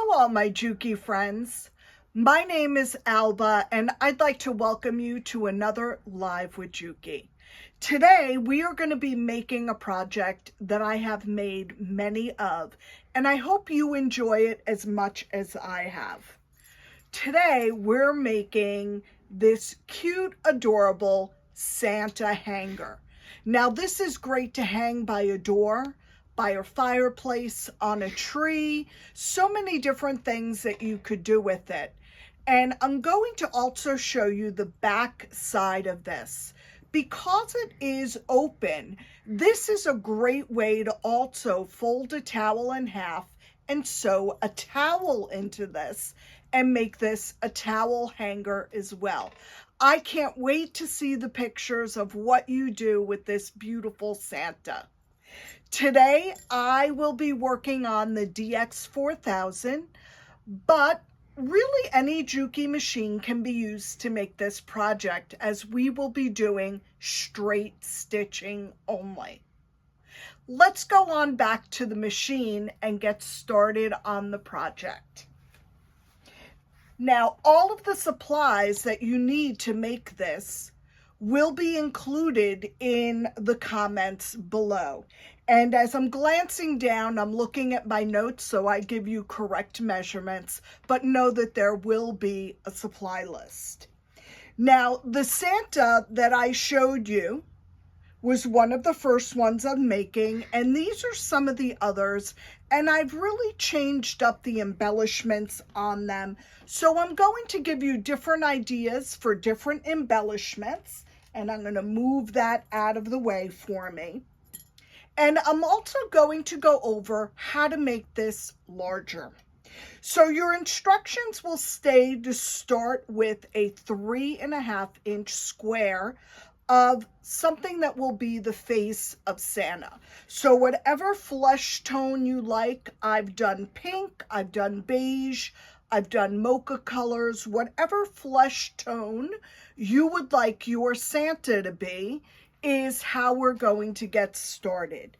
Hello, all my JUKI friends. My name is Alba, and I'd like to welcome you to another Live with JUKI. Today, we are going to be making a project that I have made many of, and I hope you enjoy it as much as I have. Today, we're making this cute, adorable Santa hanger. Now, this is great to hang by a door, by a fireplace, on a tree, so many different things that you could do with it. And I'm going to also show you the back side of this. Because it is open, this is a great way to also fold a towel in half and sew a towel into this and make this a towel hanger as well. I can't wait to see the pictures of what you do with this beautiful Santa. Today, I will be working on the DX4000, but really any JUKI machine can be used to make this project, as we will be doing straight stitching only. Let's go on back to the machine and get started on the project. Now, all of the supplies that you need to make this will be included in the comments below. And as I'm glancing down, I'm looking at my notes so I give you correct measurements, but know that there will be a supply list. Now, the Santa that I showed you was one of the first ones I'm making, and these are some of the others, and I've really changed up the embellishments on them. So I'm going to give you different ideas for different embellishments, and I'm going to move that out of the way for me. And I'm also going to go over how to make this larger. So your instructions will stay to start with a 3.5-inch square of something that will be the face of Santa. So whatever flesh tone you like, I've done pink, I've done beige, I've done mocha colors, whatever flesh tone you would like your Santa to be is how we're going to get started.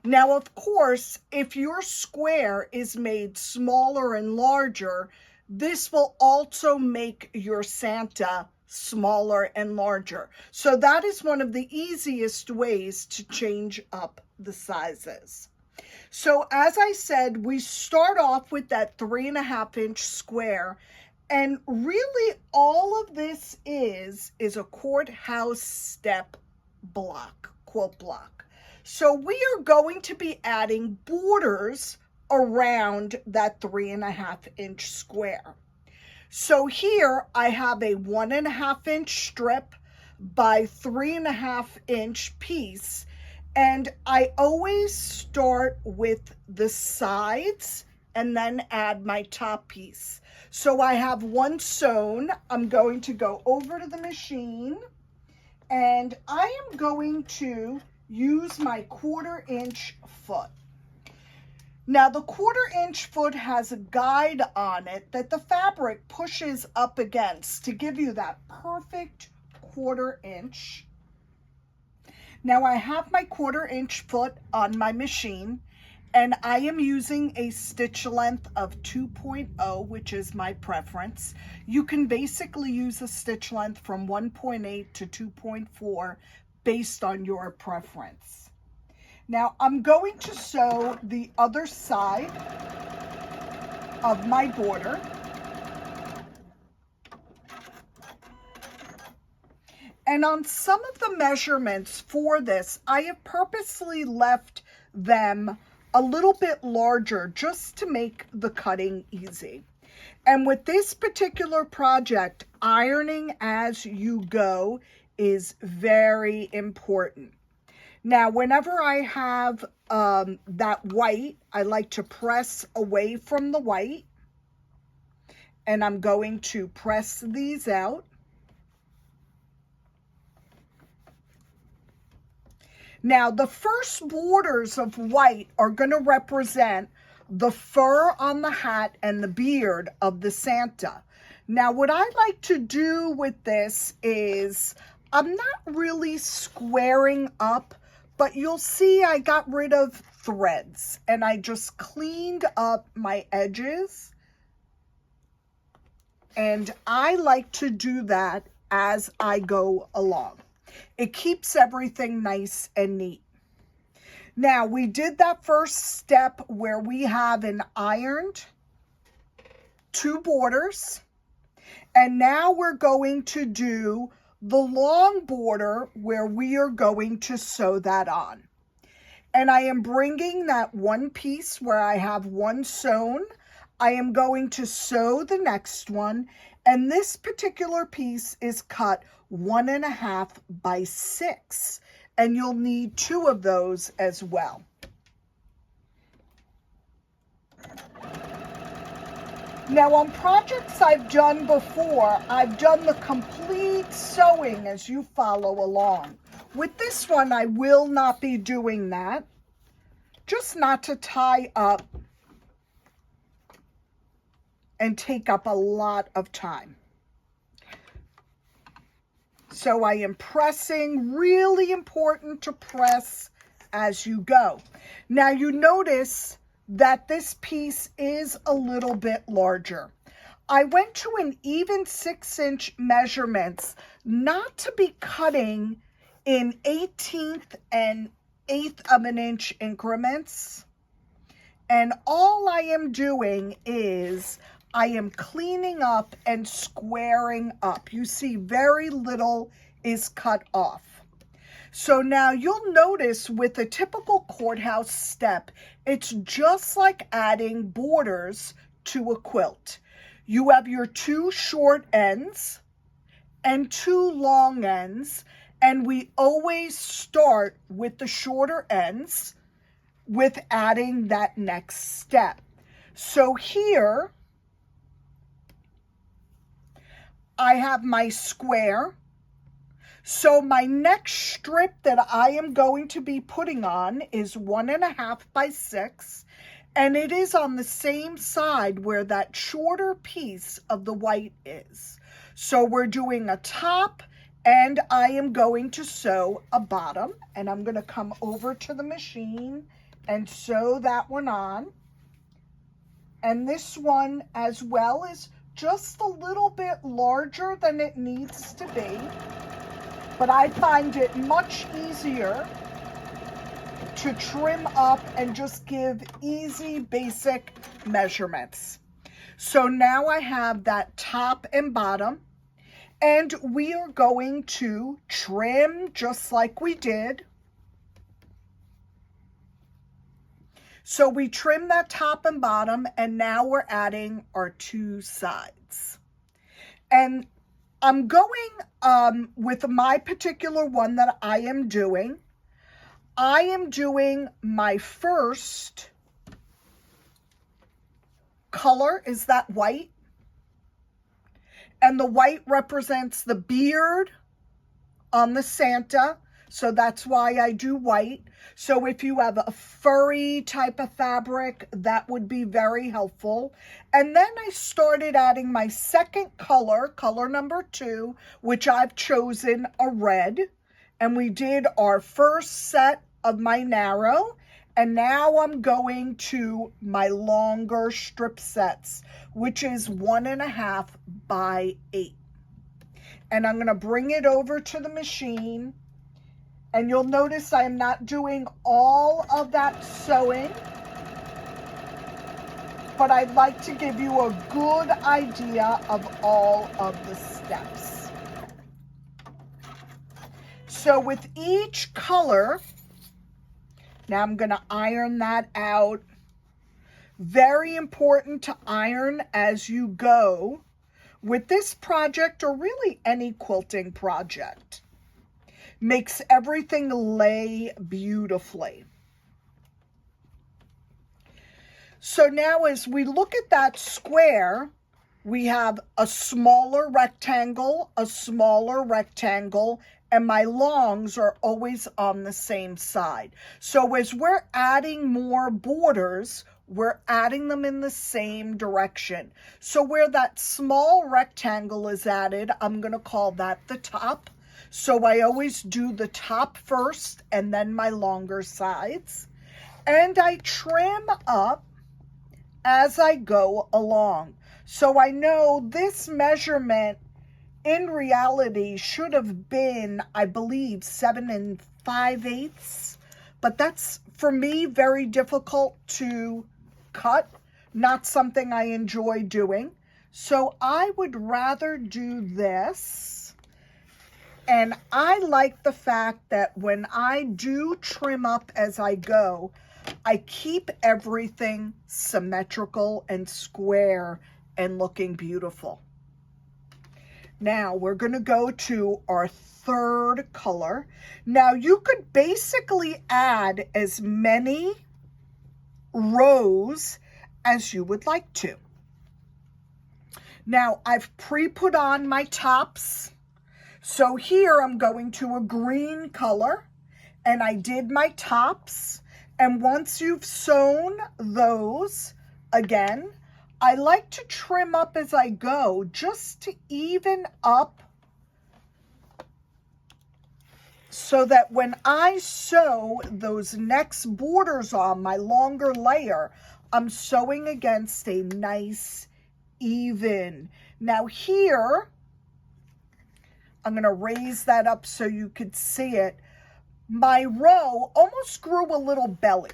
Now, of course, if your square is made smaller and larger, this will also make your Santa smaller and larger. So that is one of the easiest ways to change up the sizes. So as I said, we start off with that 3.5-inch square, and really all of this is a courthouse step block, quilt block. So we are going to be adding borders around that 3.5-inch square. So here I have a 1.5-inch strip by 3.5-inch piece, and I always start with the sides and then add my top piece. So I have one sewn. I'm going to go over to the machine, and I am going to use my 1/4-inch foot. Now, the 1/4-inch foot has a guide on it that the fabric pushes up against to give you that perfect 1/4-inch. Now, I have my 1/4-inch foot on my machine, and I am using a stitch length of 2.0, which is my preference. You can basically use a stitch length from 1.8 to 2.4 based on your preference. Now, I'm going to sew the other side of my border. And on some of the measurements for this, I have purposely left them a little bit larger just to make the cutting easy. And with this particular project, ironing as you go is very important. Now, whenever I have that white, I like to press away from the white, and I'm going to press these out. Now, the first borders of white are going to represent the fur on the hat and the beard of the Santa. Now, what I like to do with this is I'm not really squaring up, but you'll see I got rid of threads and I just cleaned up my edges And I like to do that as I go along. It keeps everything nice and neat. Now, we did that first step where we have an ironed 2 borders. And now we're going to do the long border where we are going to sew that on. And I am bringing that one piece where I have one sewn. I am going to sew the next one. And this particular piece is cut 1.5 by 6. And you'll need 2 of those as well. Now on projects I've done before, I've done the complete sewing as you follow along. With this one, I will not be doing that, just not to tie up and take up a lot of time. So I am pressing, really important to press as you go. Now you notice that this piece is a little bit larger. I went to an even 6-inch measurements, not to be cutting in 1/18 and 1/8 of an inch increments. And all I am doing is I am cleaning up and squaring up. You see very little is cut off. So now you'll notice with a typical courthouse step, it's just like adding borders to a quilt. You have your 2 short ends and 2 long ends, and we always start with the shorter ends with adding that next step. So here, I have my square. So my next strip that I am going to be putting on is 1.5 by 6, and it is on the same side where that shorter piece of the white is. So we're doing a top, and I am going to sew a bottom, and I'm going to come over to the machine and sew that one on. And this one as well is just a little bit larger than it needs to be. But I find it much easier to trim up and just give easy, basic measurements. So now I have that top and bottom, and we are going to trim just like we did. So we trim that top and bottom, and now we're adding our 2 sides. And I'm going with my particular one that I am doing my first color is that white. And the white represents the beard on the Santa. So that's why I do white. So if you have a furry type of fabric, that would be very helpful. And then I started adding my second color, color number 2, which I've chosen a red. And we did our first set of my narrow. And now I'm going to my longer strip sets, which is 1.5 by 8. And I'm going to bring it over to the machine. And you'll notice I am not doing all of that sewing, but I'd like to give you a good idea of all of the steps. So with each color, now I'm going to iron that out. Very important to iron as you go with this project, or really any quilting project. Makes everything lay beautifully. So now as we look at that square, we have a smaller rectangle, and my longs are always on the same side. So as we're adding more borders, we're adding them in the same direction. So where that small rectangle is added, I'm going to call that the top. So I always do the top first and then my longer sides. And I trim up as I go along. So I know this measurement in reality should have been, I believe, 7 5/8, but that's for me very difficult to cut, not something I enjoy doing. So I would rather do this. And I like the fact that when I do trim up as I go, I keep everything symmetrical and square and looking beautiful. Now we're going to go to our third color. Now you could basically add as many rows as you would like to. Now I've pre-put on my tops. So here I'm going to a green color, and I did my tops. And once you've sewn those, again, I like to trim up as I go just to even up so that when I sew those next borders on my longer layer, I'm sewing against a nice even. Now here, I'm going to raise that up so you could see it. My row almost grew a little belly.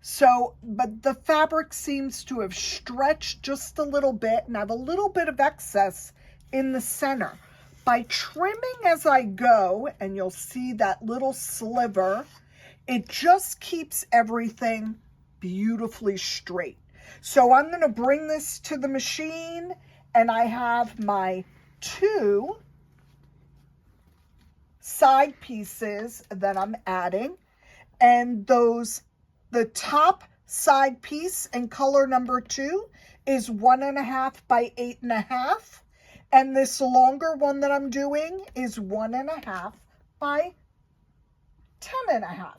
So, but the fabric seems to have stretched just a little bit, and I have a little bit of excess in the center. By trimming as I go, and you'll see that little sliver, it just keeps everything beautifully straight. So I'm going to bring this to the machine, and I have my 2 side pieces that I'm adding, and the top side piece in color number 2 is 1.5 by 8.5, and this longer one that I'm doing is 1.5 by 10.5.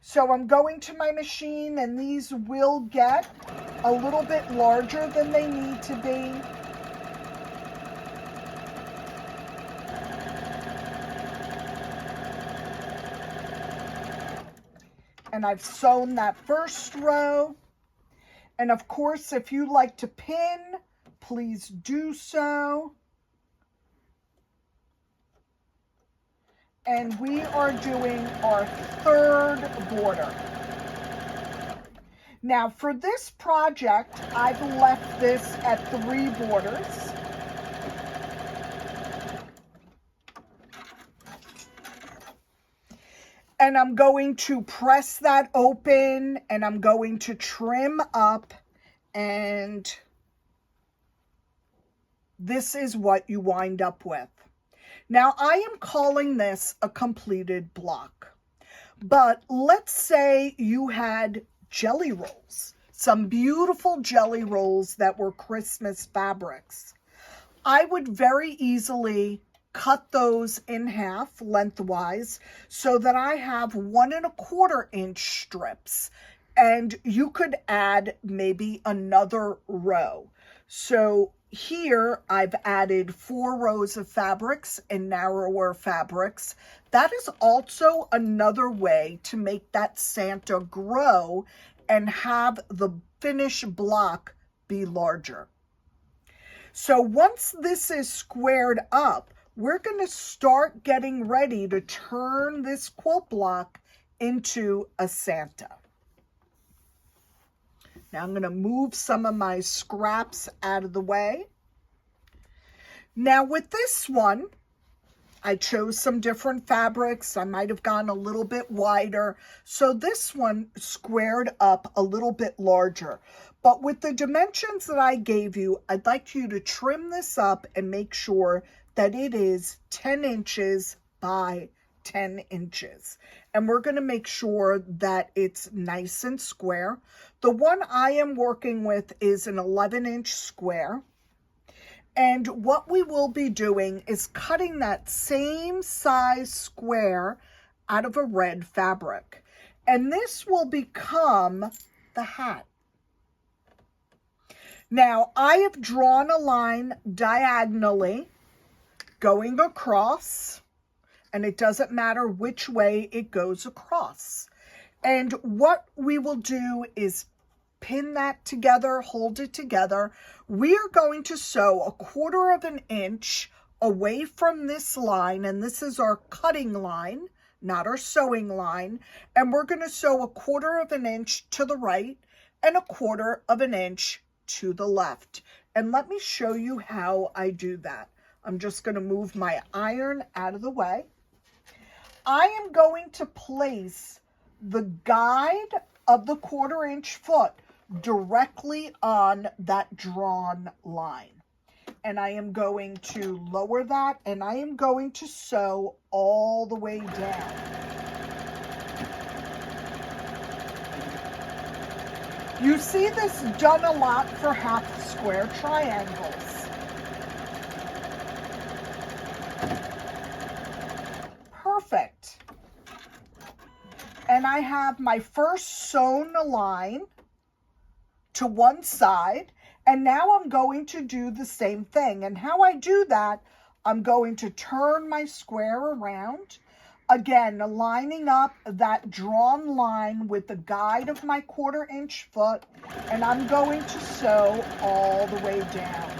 So I'm going to my machine, and these will get a little bit larger than they need to be. And I've sewn that first row. And of course, if you like to pin, please do so. And we are doing our third border. Now for this project, I've left this at 3 borders. And I'm going to press that open, and I'm going to trim up, and this is what you wind up with. Now I am calling this a completed block, but let's say you had jelly rolls, some beautiful jelly rolls that were Christmas fabrics. I would very easily cut those in half lengthwise so that I have 1.25 inch strips, and you could add maybe another row. So here I've added 4 rows of fabrics and narrower fabrics. That is also another way to make that Santa grow and have the finished block be larger. So once this is squared up, we're going to start getting ready to turn this quilt block into a Santa. Now I'm going to move some of my scraps out of the way. Now with this one, I chose some different fabrics. I might have gone a little bit wider. So this one squared up a little bit larger. But with the dimensions that I gave you, I'd like you to trim this up and make sure that it is 10 inches by 10 inches. And we're going to make sure that it's nice and square. The one I am working with is an 11-inch square. And what we will be doing is cutting that same size square out of a red fabric. And this will become the hat. Now, I have drawn a line diagonally going across, and it doesn't matter which way it goes across. And what we will do is pin that together, hold it together. We are going to sew 1/4 of an inch away from this line, and this is our cutting line, not our sewing line, and we're going to sew 1/4 of an inch to the right and 1/4 of an inch to the left. And let me show you how I do that. I'm just going to move my iron out of the way. I am going to place the guide of the 1/4 inch foot directly on that drawn line. And I am going to lower that, and I am going to sew all the way down. You see this done a lot for half square triangles. Perfect. And I have my first sewn line to one side, and now I'm going to do the same thing. And how I do that, I'm going to turn my square around, again lining up that drawn line with the guide of my 1/4 inch foot, and I'm going to sew all the way down.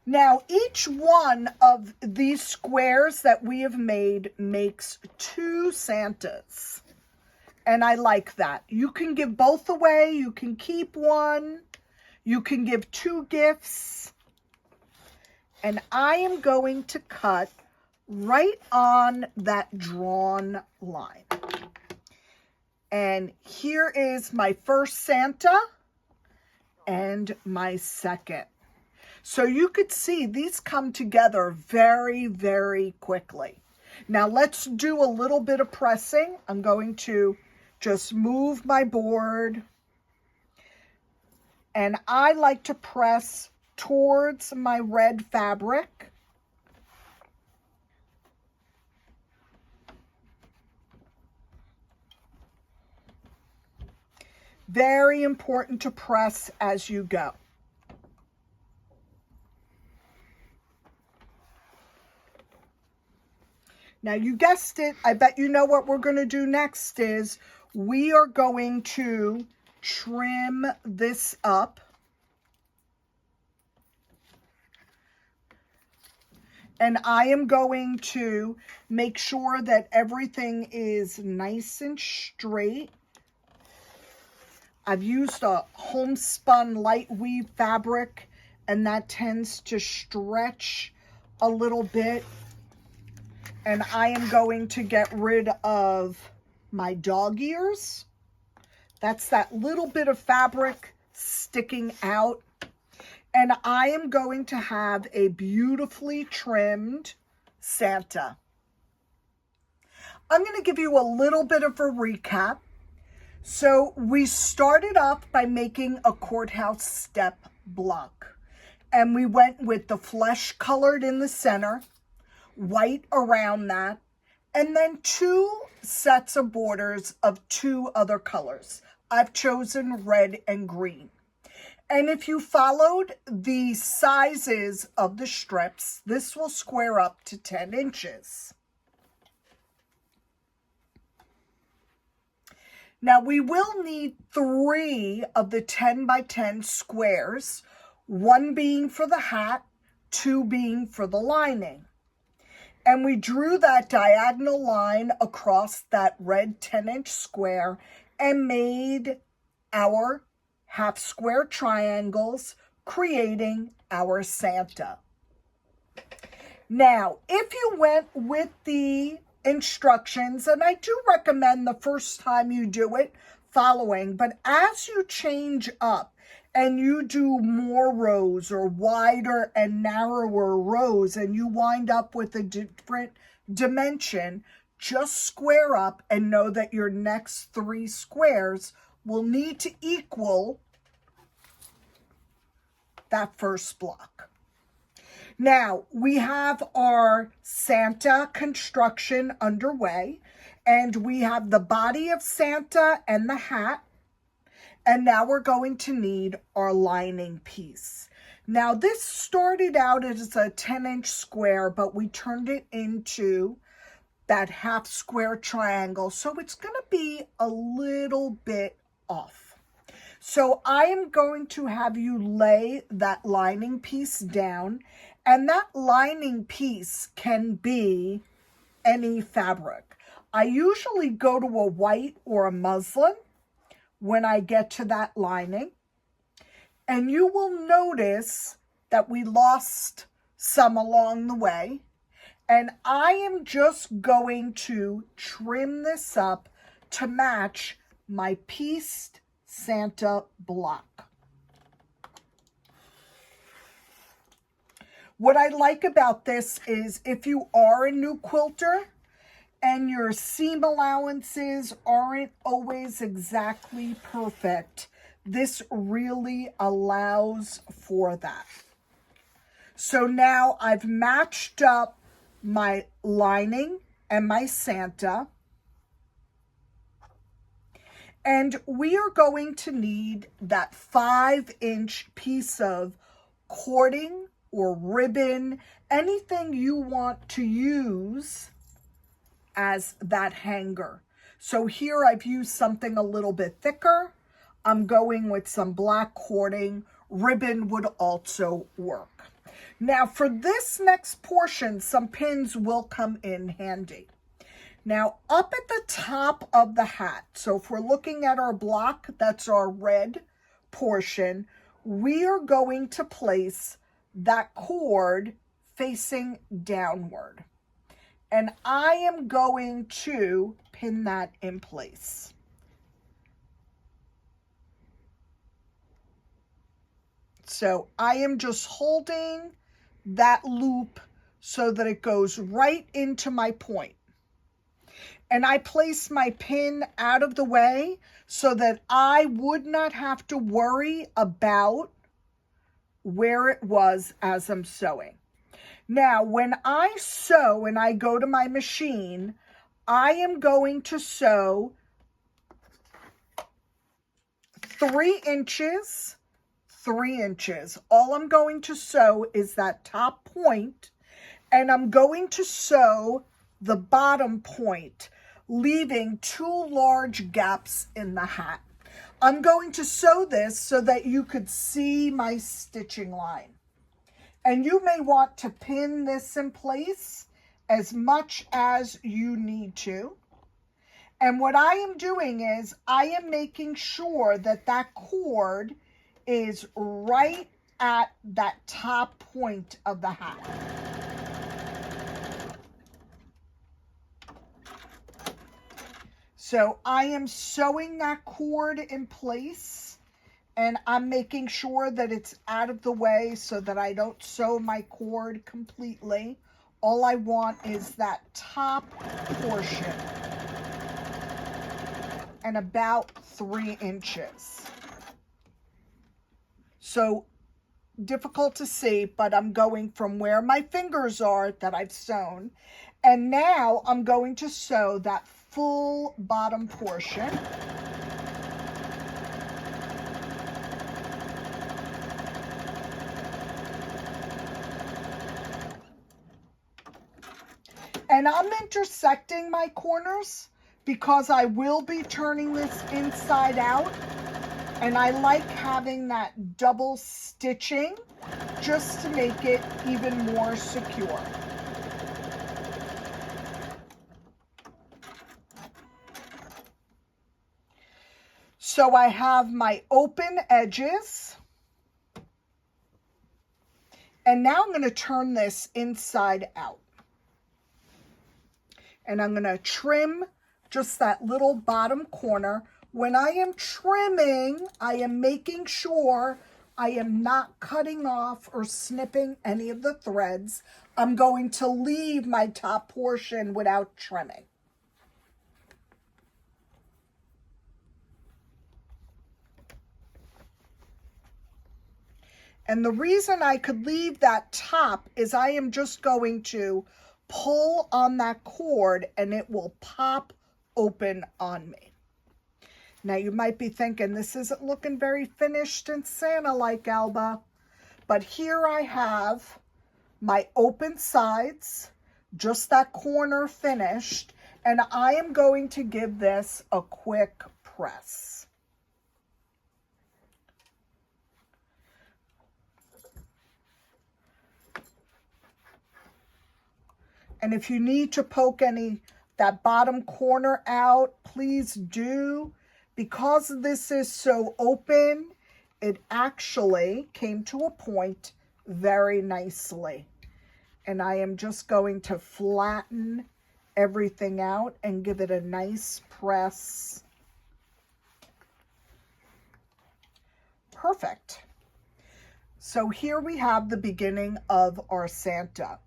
Now, each one of these squares that we have made makes 2 Santas. And I like that. You can give both away. You can keep one. You can give 2 gifts. And I am going to cut right on that drawn line. And here is my first Santa and my second. So you could see these come together very, very quickly. Now let's do a little bit of pressing. I'm going to just move my board. And I like to press towards my red fabric. Very important to press as you go. Now, you guessed it. I bet you know what we're going to do next is we are going to trim this up. And I am going to make sure that everything is nice and straight. I've used a homespun light weave fabric, and that tends to stretch a little bit. And I am going to get rid of my dog ears. That's that little bit of fabric sticking out. And I am going to have a beautifully trimmed Santa. I'm going to give you a little bit of a recap. So we started off by making a courthouse step block. And we went with the flesh colored in the center, white around that, and then 2 sets of borders of 2 other colors. I've chosen red and green. And if you followed the sizes of the strips, this will square up to 10 inches. Now we will need 3 of the 10 by 10 squares, 1 being for the hat, 2 being for the lining. And we drew that diagonal line across that red 10-inch square and made our half square triangles, creating our Santa. Now, if you went with the instructions, and I do recommend the first time you do it following, but as you change up and you do more rows or wider and narrower rows and you wind up with a different dimension, just square up and know that your next 3 squares will need to equal that first block. Now, we have our Santa construction underway, and we have the body of Santa and the hat. And now we're going to need our lining piece. Now this started out as a 10-inch square, but we turned it into that half square triangle. So it's going to be a little bit off. So I am going to have you lay that lining piece down, and that lining piece can be any fabric. I usually go to a white or a muslin when I get to that lining, and you will notice that we lost some along the way, and I am just going to trim this up to match my pieced Santa block. What I like about this is if you are a new quilter and your seam allowances aren't always exactly perfect, this really allows for that. So now I've matched up my lining and my Santa. And we are going to need that 5-inch piece of cording or ribbon, anything you want to use as that hanger. So here I've used something a little bit thicker. I'm going with some black cording. Ribbon would also work. Now for this next portion, some pins will come in handy. Now up at the top of the hat, so if we're looking at our block, that's our red portion, we are going to place that cord facing downward. And I am going to pin that in place. So I am just holding that loop so that it goes right into my point. And I place my pin out of the way so that I would not have to worry about where it was as I'm sewing. Now, when I sew and I go to my machine, I am going to sew 3 inches, 3 inches. All I'm going to sew is that top point, and I'm going to sew the bottom point, leaving 2 large gaps in the hat. I'm going to sew this so that you could see my stitching line. And you may want to pin this in place as much as you need to. And what I am doing is I am making sure that that cord is right at that top point of the hat. So I am sewing that cord in place, and I'm making sure that it's out of the way so that I don't sew my cord completely. All I want is that top portion and about 3 inches. So difficult to see, but I'm going from where my fingers are that I've sewn. And now I'm going to sew that full bottom portion. And I'm intersecting my corners because I will be turning this inside out. And I like having that double stitching just to make it even more secure. So I have my open edges. And now I'm going to turn this inside out. And I'm going to trim just that little bottom corner. When I am trimming, I am making sure I am not cutting off or snipping any of the threads. I'm going to leave my top portion without trimming. And the reason I could leave that top is I am just going to pull on that cord and it will pop open on me. Now you might be thinking, this isn't looking very finished and Santa-like, Alba. But here I have my open sides, just that corner finished, and I am going to give this a quick press. And if you need to poke that bottom corner out, please do. Because this is so open, it actually came to a point very nicely. And I am just going to flatten everything out and give it a nice press. Perfect. So here we have the beginning of our Santa.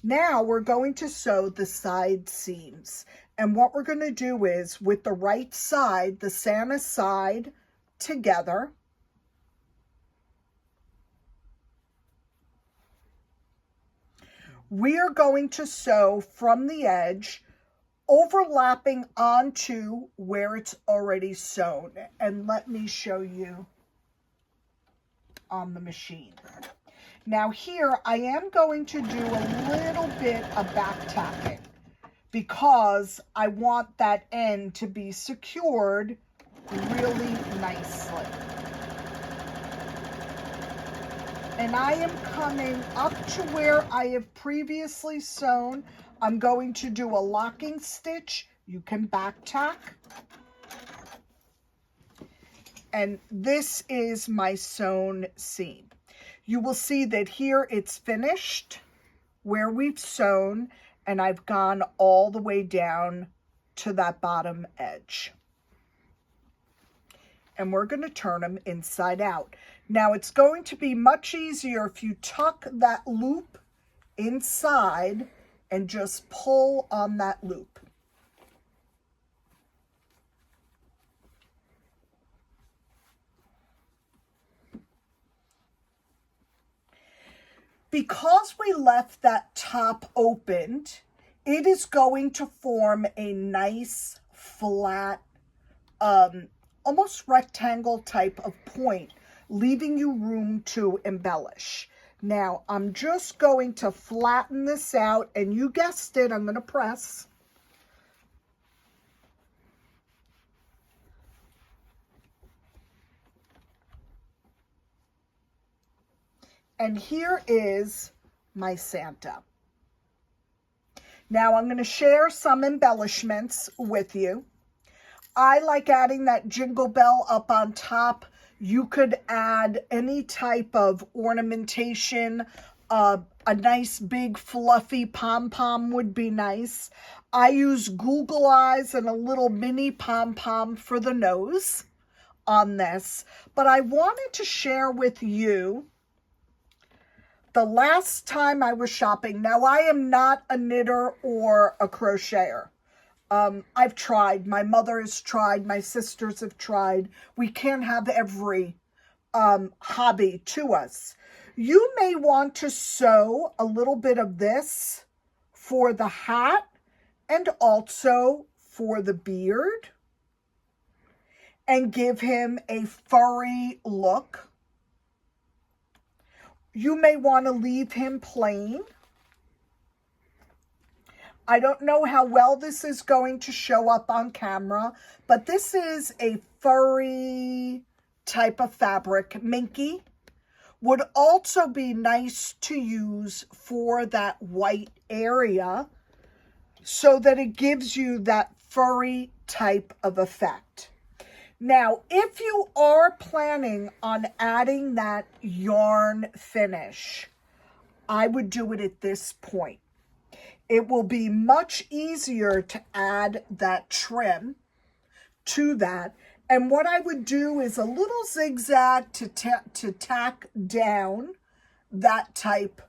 Now we're going to sew the side seams. And what we're going to do is, with the right side, the Santa side together, we are going to sew from the edge, overlapping onto where it's already sewn. And let me show you on the machine. Now here I am going to do a little bit of back tacking because I want that end to be secured really nicely. And I am coming up to where I have previously sewn. I'm going to do a locking stitch. You can back tack. And this is my sewn seam. You will see that here it's finished where we've sewn, and I've gone all the way down to that bottom edge. And we're going to turn them inside out. Now it's going to be much easier if you tuck that loop inside and just pull on that loop. Because we left that top opened, it is going to form a nice flat, almost rectangle type of point, leaving you room to embellish. Now, I'm just going to flatten this out, and you guessed it, I'm going to press. And here is my Santa. Now I'm going to share some embellishments with you. I like adding that jingle bell up on top. You could add any type of ornamentation. A nice big fluffy pom-pom would be nice. I use Google eyes and a little mini pom-pom for the nose on this. But I wanted to share with you the last time I was shopping. Now, I am not a knitter or a crocheter. I've tried. My mother has tried. My sisters have tried. We can't have every hobby to us. You may want to sew a little bit of this for the hat and also for the beard and give him a furry look. You may want to leave him plain. I don't know how well this is going to show up on camera, but this is a furry type of fabric. Minky would also be nice to use for that white area so that it gives you that furry type of effect. Now, if you are planning on adding that yarn finish, I would do it at this point. It will be much easier to add that trim to that. And what I would do is a little zigzag to tack down that type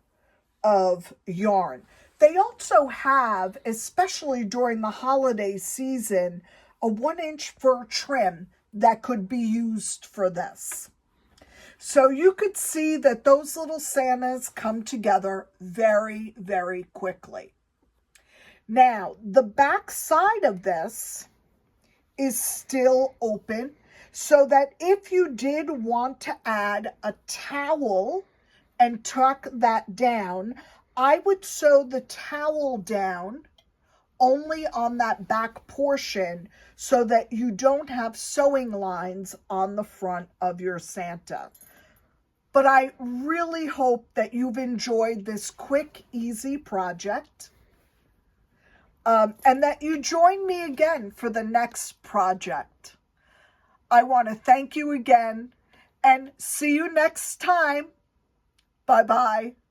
of yarn. They also have, especially during the holiday season, a 1-inch fur trim that could be used for this. So you could see that those little Santas come together very, very quickly. Now, the back side of this is still open, so that if you did want to add a towel and tuck that down, I would sew the towel down only on that back portion so that you don't have sewing lines on the front of your Santa. But I really hope that you've enjoyed this quick, easy project. And that you join me again for the next project. I want to thank you again and see you next time. Bye-bye.